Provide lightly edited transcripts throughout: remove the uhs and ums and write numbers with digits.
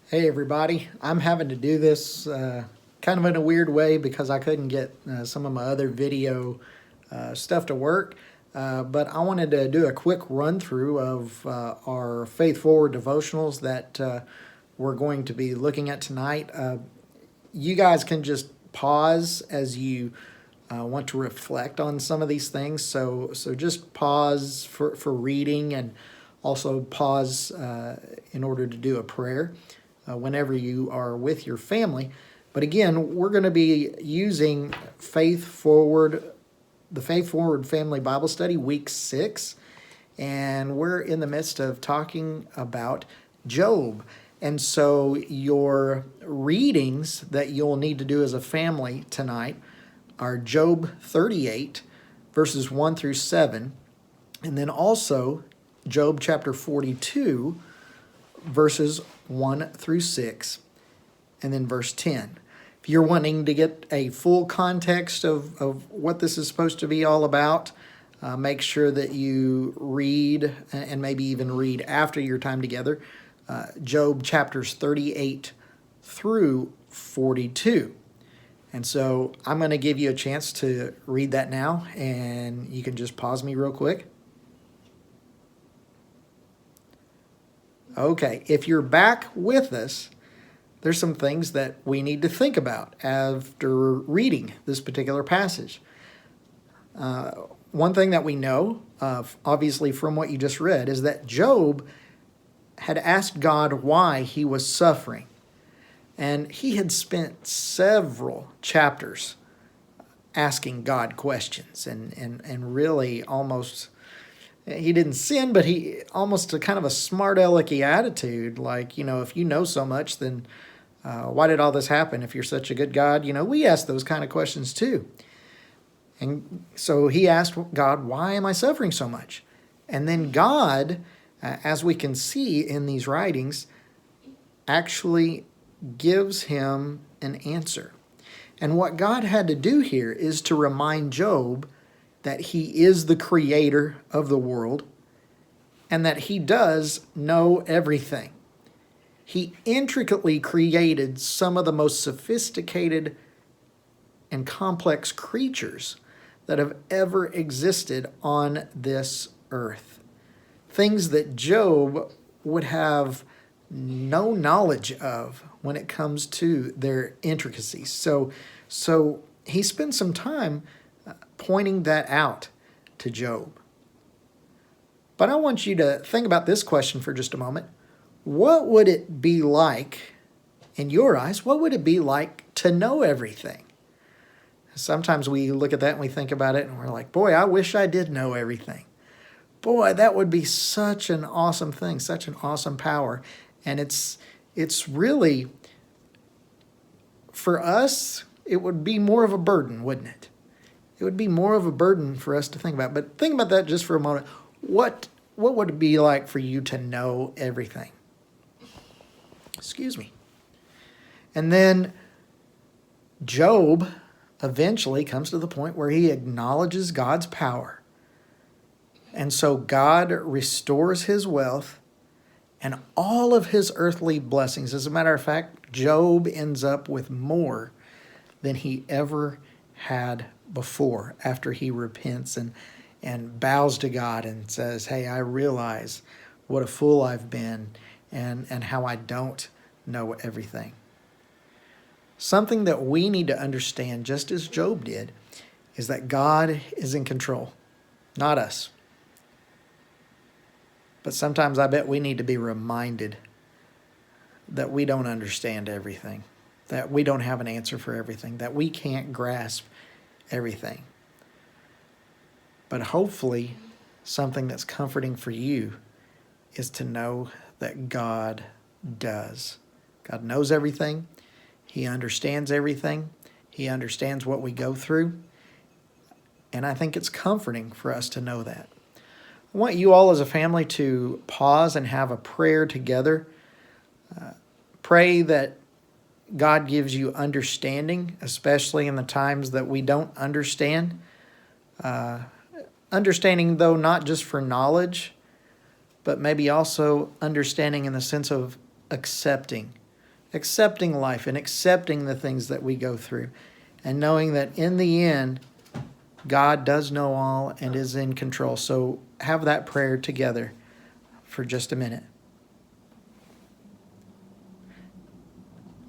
Hey everybody, I'm having to do this kind of in a weird way because I couldn't get some of my other video stuff to work. But I wanted to do a quick run through of our Faith Forward devotionals that we're going to be looking at tonight. You guys can just pause as you want to reflect on some of these things. So just pause for reading and also pause in order to do a prayer whenever you are with your family. But again, we're going to be using Faith Forward, the Faith Forward Family Bible Study, Week 6. And we're in the midst of talking about Job. And so your readings that you'll need to do as a family tonight are Job 38, verses 1 through 7, and then also Job chapter 42, verses 1 through 6, and then verse 10. If you're wanting to get a full context of what this is supposed to be all about, make sure that you read, and maybe even read after your time together, Job chapters 38 through 42. And so I'm going to give you a chance to read that now, and you can just pause me real quick. Okay, if you're back with us, there's some things that we need to think about after reading this particular passage. One thing that we know, obviously from what you just read, is that Job had asked God why he was suffering. And he had spent several chapters asking God questions and really almost, he didn't sin, but he almost a kind of a smart alecky attitude. Like, if you know so much, then why did all this happen? If you're such a good God, we ask those kind of questions too. And so he asked God, why am I suffering so much? And then God, as we can see in these writings, actually gives him an answer. And what God had to do here is to remind Job that he is the creator of the world and that he does know everything. He intricately created some of the most sophisticated and complex creatures that have ever existed on this earth. Things that Job would have no knowledge of when it comes to their intricacies. So he spends some time pointing that out to Job. But I want you to think about this question for just a moment. What would it be like, in your eyes, what would it be like to know everything? Sometimes we look at that and we think about it and we're like, boy, I wish I did know everything. Boy, that would be such an awesome thing, such an awesome power. And it's really, for us, it would be more of a burden, wouldn't it? It would be more of a burden for us to think about. But think about that just for a moment. What would it be like for you to know everything? Excuse me. And then Job eventually comes to the point where he acknowledges God's power. And so God restores his wealth and all of his earthly blessings. As a matter of fact, Job ends up with more than he ever had before after he repents and bows to God and says, hey, I realize what a fool I've been and how I don't know everything. Something that we need to understand, just as Job did, is that God is in control, not us. But sometimes I bet we need to be reminded that we don't understand everything, that we don't have an answer for everything, that we can't grasp everything. But hopefully, something that's comforting for you is to know that God does. God knows everything. He understands everything. He understands what we go through. And I think it's comforting for us to know that. I want you all as a family to pause and have a prayer together. Pray that God gives you understanding, especially in the times that we don't understand. Understanding, though, not just for knowledge, but maybe also understanding in the sense of accepting accepting life and accepting the things that we go through, and knowing that in the end, God does know all and is in control. So have that prayer together for just a minute.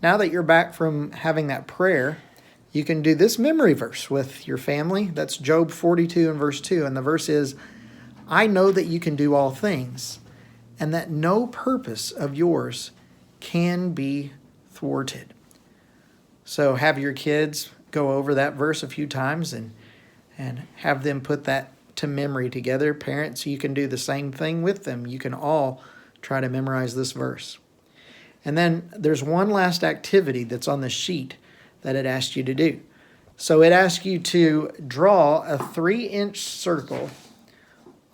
Now that you're back from having that prayer, you can do this memory verse with your family. That's Job 42 and verse 2. And the verse is, I know that you can do all things, and that no purpose of yours can be thwarted. So have your kids go over that verse a few times and have them put that to memory together. Parents, you can do the same thing with them. You can all try to memorize this verse. And then there's one last activity that's on the sheet that it asked you to do. So it asked you to draw a 3-inch circle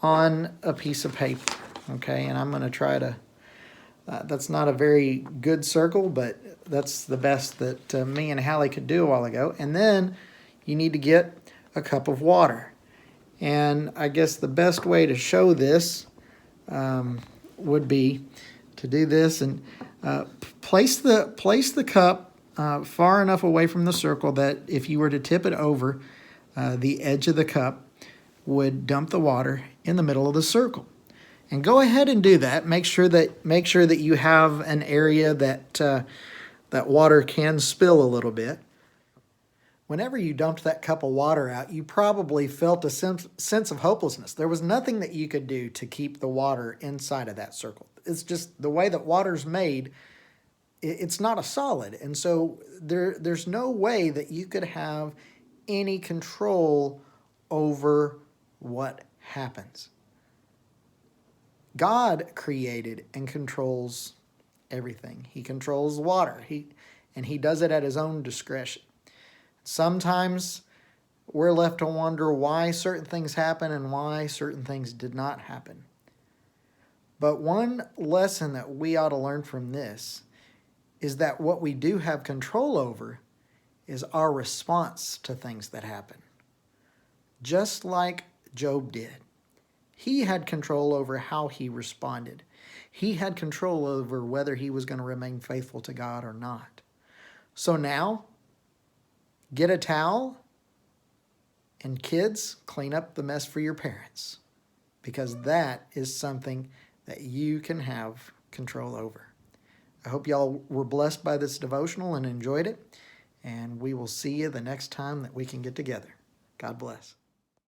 on a piece of paper. Okay, and I'm going to try to, that's not a very good circle, but that's the best that me and Hallie could do a while ago. And then you need to get a cup of water. And I guess the best way to show this would be to do this and place the cup far enough away from the circle that if you were to tip it over, the edge of the cup would dump the water in the middle of the circle. And go ahead and do that. Make sure that you have an area that that water can spill a little bit. Whenever you dumped that cup of water out, you probably felt a sense of hopelessness. There was nothing that you could do to keep the water inside of that circle. It's just the way that water's made, it's not a solid. And so there's no way that you could have any control over what happens. God created and controls everything. He controls water. He does it at his own discretion. Sometimes we're left to wonder why certain things happen and why certain things did not happen. But one lesson that we ought to learn from this is that what we do have control over is our response to things that happen. Just like Job did. He had control over how he responded. He had control over whether he was going to remain faithful to God or not. So now, get a towel, and kids, clean up the mess for your parents, because that is something that you can have control over. I hope y'all were blessed by this devotional and enjoyed it, and we will see you the next time that we can get together. God bless.